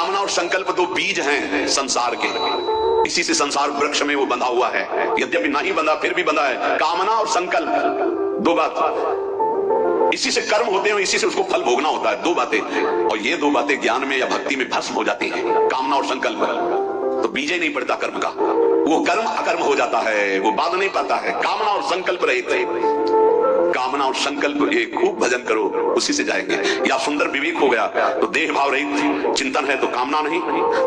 कामना और संकल्प दो बीज हैं संसार के, इसी से संसार वृक्ष में वो बंधा हुआ है। यद्यपि नहीं बंधा फिर भी बंधा है। कामना और संकल्प दो बात, इसी से कर्म होते हैं, इसी से उसको फल भोगना होता है। दो बातें, और ये दो बातें ज्ञान में या भक्ति में भस्म हो जाती हैं। कामना और संकल्प तो बीज ही नहीं पड़ता कर्म का, वो कर्म अकर्म हो जाता है, वो बांध नहीं पाता है। कामना और संकल्प रहित, कामना और संकल्प, ये खूब भजन करो, उसी से जाएंगे। या सुंदर विवेक हो गया तो देह भाव रहित चिंतन है तो कामना नहीं,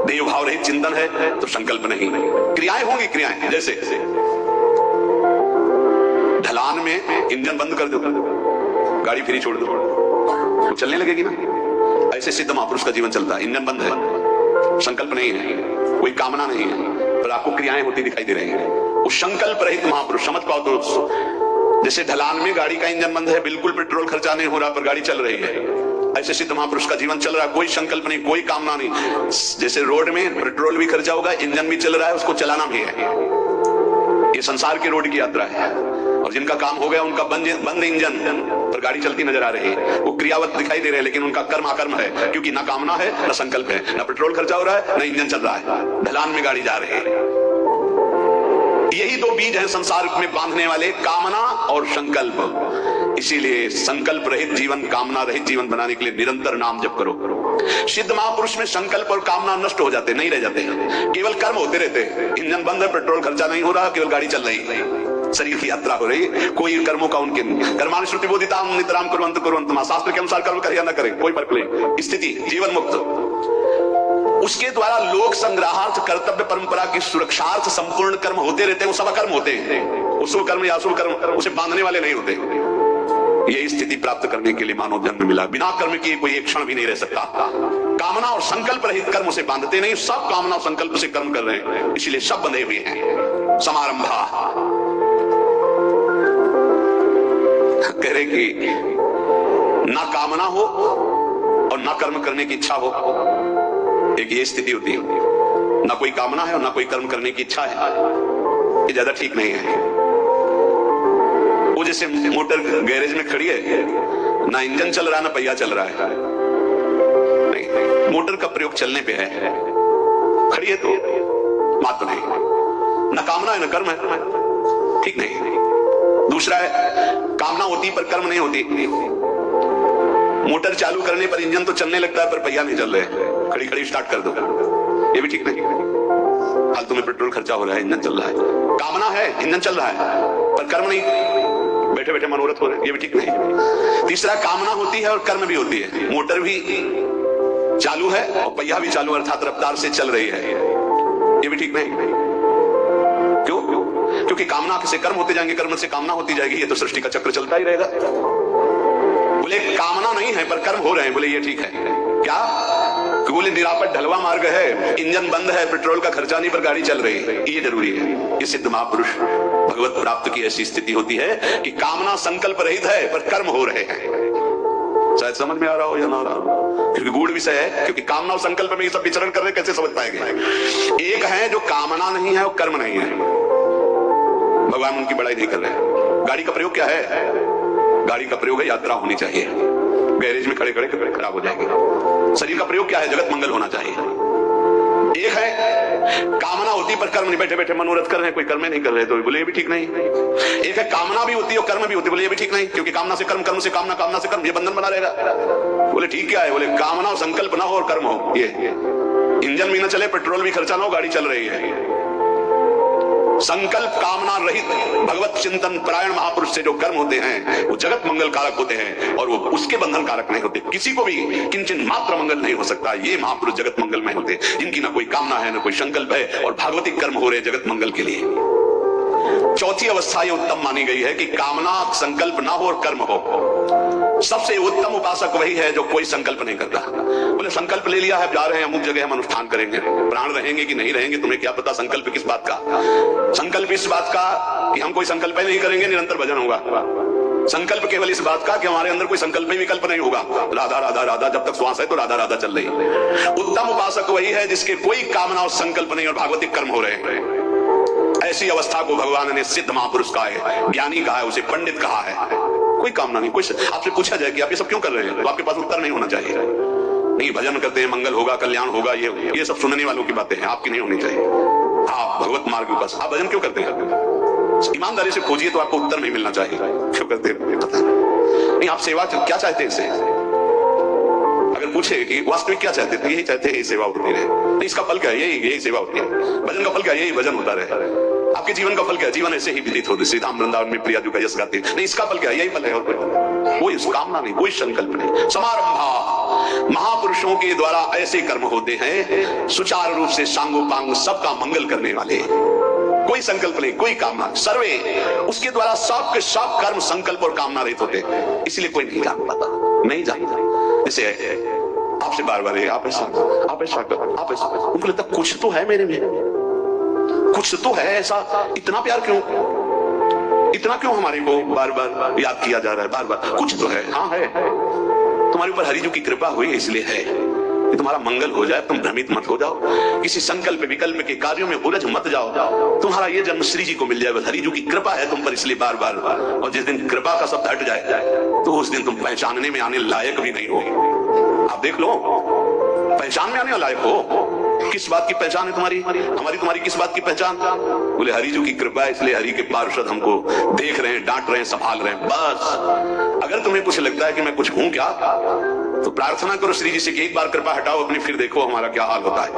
देह भाव रहित चिंतन है तो संकल्प नहीं। क्रियाएं होंगी, क्रियाएं जैसे ढलान में इंजन बंद कर दो, गाड़ी फ्री छोड़ दो, तो चलने लगेगी ना। ऐसे सिद्ध महापुरुष का जीवन चलता है। इंजन बंद है, संकल्प नहीं है, कोई कामना नहीं है, पर आपको क्रियाएं होती दिखाई दे रही हैं। वो संकल्प रहित महापुरुष, समझ पाओ तो जैसे ढलान में गाड़ी का इंजन बंद है, बिल्कुल पेट्रोल खर्चा नहीं हो रहा पर गाड़ी चल रही है, ऐसे सिद्ध महापुरुष का जीवन चल रहा है। कोई संकल्प नहीं, कोई कामना नहीं। जैसे रोड में पेट्रोल भी खर्चा होगा, इंजन भी चल रहा है, उसको चलाना भी है। ये संसार की रोड की यात्रा है। और जिनका काम हो गया उनका बंद इंजन पर गाड़ी चलती नजर आ रही है, वो क्रियावत दिखाई दे रहे हैं, लेकिन उनका कर्म अकर्म है, क्योंकि ना कामना है ना संकल्प है, ना पेट्रोल खर्चा हो रहा है ना इंजन चल रहा है, ढलान में गाड़ी जा रही है। यही दो बीज हैं संसार में बांधने वाले, कामना और संकल्प। इसीलिए संकल्प रहित जीवन, कामना रहित जीवन बनाने के लिए निरंतर नाम जप करो। सिद्ध महापुरुष में संकल्प और कामना नष्ट हो जाते, नहीं रह जाते, केवल कर्म होते रहते। इंजन बंद है, पेट्रोल खर्चा नहीं हो रहा, केवल गाड़ी चल रही है, शरीर की यात्रा हो रही है। कोई कर्मों का उनके कर्मानुष्ठान श्रुति बोधिताम नितराम कुर्वन्तु मां, शास्त्र के अनुसार कर्म करे या न करे, कोई फर्क नहीं। स्थिति जीवन मुक्त, उसके द्वारा लोक संग्रहार्थ, कर्तव्य परंपरा की सुरक्षार्थ संपूर्ण कर्म होते रहते हैं। वो सब कर्म होते हैं, वो शुभ कर्म या अशुभ कर्म उसे बांधने वाले नहीं होते। यही स्थिति प्राप्त करने के लिए मानव जन्म मिला। बिना कर्म किए कोई एक क्षण भी नहीं रह सकता। कामना और संकल्प रहित कर्म उसे बांधते नहीं, सब कामना और संकल्प से कर्म कर रहे हैं, इसलिए सब बंधे हुए हैं। समारंभा कह रहे कि ना कामना हो और ना कर्म करने की इच्छा हो, एक ये स्थिति होती है। ना कोई कामना है और ना कोई कर्म करने की इच्छा है, ये ज्यादा ठीक नहीं है। वो जैसे मोटर गैरेज में खड़ी है, ना इंजन चल रहा है ना पहिया चल रहा है, नहीं, मोटर का प्रयोग चलने पे है, खड़ी है तो बात तो नहीं, ना कामना है ना कर्म है, ठीक नहीं। दूसरा है, कामना होती पर कर्म नहीं होती। मोटर चालू करने पर इंजन तो चलने लगता है पर पहिया नहीं चल रहे, खड़ी खड़ी स्टार्ट कर दो, ये भी ठीक नहीं। फालतू में पेट्रोल खर्चा हो रहा है, इंजन चल रहा है। कामना है, इंजन चल रहा है पर कर्म नहीं, बैठे बैठे मनोरथ हो रहे, ये भी ठीक नहीं। तीसरा, कामना होती है और कर्म भी होती है, मोटर भी चालू है और पहिया भी चालू अर्थात रफ्तार से चल रही है, ये भी ठीक नहीं। क्यों? क्योंकि कामना से कर्म होते जाएंगे, कर्म से कामना होती जाएगी, ये तो सृष्टि का चक्र चलता ही रहेगा। बोले कामना नहीं है पर कर्म हो रहे हैं, बोले ये ठीक है। क्या? बोले निरापद ढलवा मार्ग है, इंजन बंद है, पेट्रोल का खर्चा नहीं पर गाड़ी चल रही है, ये जरूरी है। ये सिद्ध महापुरुष भगवत प्राप्त की ऐसी स्थिति होती है कि कामना संकल्प रहित है पर कर्म हो रहे हैं। शायद समझ में आ रहा हो या ना आ रहा हो, क्योंकि गूढ़ विषय है, क्योंकि कामना और संकल्प में ये सब विचरण कर रहे, कैसे समझ पाएंगे। एक है जो कामना नहीं है और कर्म नहीं है, भगवान उनकी बड़ाई नहीं कर रहे हैं। गाड़ी का प्रयोग क्या है? गाड़ी का प्रयोग है यात्रा होनी चाहिए, गैरेज में खड़े खड़े खराब हो जाएगी। शरीर का प्रयोग क्या है? जगत मंगल होना चाहिए। एक है कामना होती पर कर्म नहीं, बैठे बैठे मनोरथ कर रहे हैं, कोई कर्म नहीं कर रहे, तो बोले ये भी ठीक नहीं। एक है कामना भी होती है और कर्म भी होती है, बोले ये भी ठीक नहीं, क्योंकि कामना से कर्म, कर्म से कामना, कामना से कर्म, ये बंधन बना रहेगा। बोले ठीक क्या है? बोले कामना और संकल्प ना हो और कर्म हो, ये इंजन भी ना चले, पेट्रोल भी खर्चा ना हो, गाड़ी चल रही है। संकल्प कामना रहित भगवत चिंतन परायण महापुरुष से जो कर्म होते हैं वो जगत मंगल कारक होते हैं, और वो उसके बंधन कारक नहीं होते। किसी को भी किंचन मात्र मंगल नहीं हो सकता। ये महापुरुष जगत मंगल में होते, जिनकी ना कोई कामना है ना कोई संकल्प है, और भागवतिक कर्म हो रहे जगत मंगल के लिए। चौथी अवस्था ये उत्तम मानी गई है कि कामना संकल्प ना हो और कर्म हो। सबसे उत्तम उपासक वही है जो कोई संकल्प नहीं करता। बोले संकल्प ले लिया है, जा रहे हैं अमुक जगह, हम अनुष्ठान करेंगे, प्राण रहेंगे कि नहीं रहेंगे तुम्हें क्या पता। संकल्प किस बात का? संकल्प इस बात का कि हम कोई संकल्प नहीं करेंगे, निरंतर भजन होगा। संकल्प केवल इस बात का कि हमारे अंदर कोई संकल्प ही विकल्प नहीं होगा। राधा राधा राधा, जब तक श्वास है तो राधा राधा चल रही है। उत्तम उपासक वही है जिसके कोई कामना और संकल्प नहीं और भागवतिक कर्म हो रहे हैं। ऐसी अवस्था को भगवान ने सिद्ध महापुरुष कहा है, ज्ञानी कहा है, उसे पंडित कहा है। कोई कामना नहीं, कोई आपसे पूछा जाए कि आप ये सब क्यों कर रहे हैं, तो आपके पास उत्तर नहीं होना चाहिए। नहीं, भजन करते हैं मंगल होगा कल्याण होगा, ये सब सुनने वालों की बातें हैं, आपकी नहीं होनी चाहिए। आप भगवत मार्ग के पास, आप भजन क्यों करते हैं? ईमानदारी से खोजिए तो आपको उत्तर नहीं मिलना चाहिए। क्यों करते हैं पता नहीं। आप सेवा क्या चाहते हैं इससे? अगर पूछे कि वास्तविक क्या चाहते थे, यही चाहते हैं यही सेवा होती रहे। नहीं, इसका फल क्या है? यही सेवा होती है। भजन का फल क्या है? यही भजन होता रहे। आपके जीवन का फल क्या है? जीवन ऐसे ही व्यतीत होते, श्री धाम वृंदावन में प्रिया जी का यश गाते। नहीं, इसका फल क्या है? यही फल है, और कोई कामना नहीं, कोई संकल्प नहीं। समारंभा, महापुरुषों के द्वारा ऐसे कर्म होते हैं सुचारू रूप से सांगोपांग सबका मंगल करने वाले। कोई संकल्प नहीं, कोई कामना। सर्वे, उसके द्वारा सब के सब कर्म संकल्प और कामना रहित होते, इसलिए कोई नहीं जान पाता, नहीं जानता। जैसे आपसे बार बार आप ऐसा उनको लगता कुछ तो है मेरे में, कुछ तो है ऐसा। इतना प्यार क्यों, इतना क्यों हमारे को बार बार याद किया जा रहा है? बार बार कुछ तो है। हाँ है, तुम्हारे ऊपर हरि जी की कृपा हुई इसलिए है कि तुम्हारा मंगल हो जाए। तुम भ्रमित मत हो जाओ, किसी संकल्प विकल्प के कार्यों में उलझ मत जाओ। तुम्हारा ये जन्म श्री जी को मिल जाए, हरि जी की कृपा है तुम पर, इसलिए बार बार। और जिस दिन कृपा का शब्द हट जाए तो उस दिन तुम पहचानने में आने लायक भी नहीं हो। आप देख लो, पहचान में आने लायक हो। किस बात की पहचान है तुम्हारी? हमारी तुम्हारी किस बात की पहचान? बोले हरि जी की कृपा है, इसलिए हरि के पार्षद हमको देख रहे हैं, डांट रहे हैं, संभाल रहे हैं, बस। अगर तुम्हें कुछ लगता है कि मैं कुछ हूं क्या, तो प्रार्थना करो श्री जी से कि एक बार कृपा हटाओ अपनी, फिर देखो हमारा क्या हाल होता है।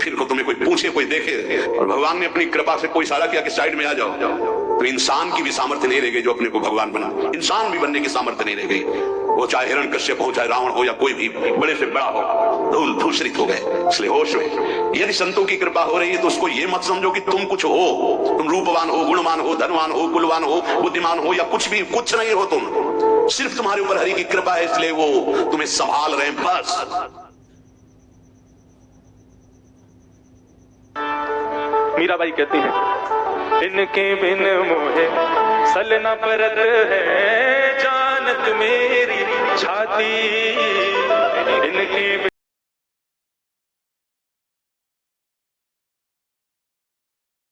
फिर को तुम्हें कोई पूछे, कोई देखे, और भगवान ने अपनी कृपा से कोई इशारा किया कि साइड में आ जाओ, तो इंसान की भी सामर्थ्य नहीं रह गई जो अपने को भगवान बना। इंसान भी बनने की सामर्थ्य नहीं रह गई, वो चाहे हिरण्यकश्यप हो, चाहे रावण हो, या कोई भी बड़े से बड़ा हो, धूल धूसरित हो गए। इसलिए होश में, यदि संतों की कृपा हो रही है तो उसको ये मत समझो कि तुम कुछ हो, तुम रूपवान हो, गुणवान हो, धनवान हो, कुलवान हो, बुद्धिमान हो, या कुछ भी, कुछ नहीं हो तुम। सिर्फ तुम्हारे ऊपर हरि की कृपा है, इसलिए वो तुम्हें संभाल रहे हैं, बस। मीराबाई कहती हैं, इनके बिन मोहे सल न परत है, जानत मेरी छाती। इनके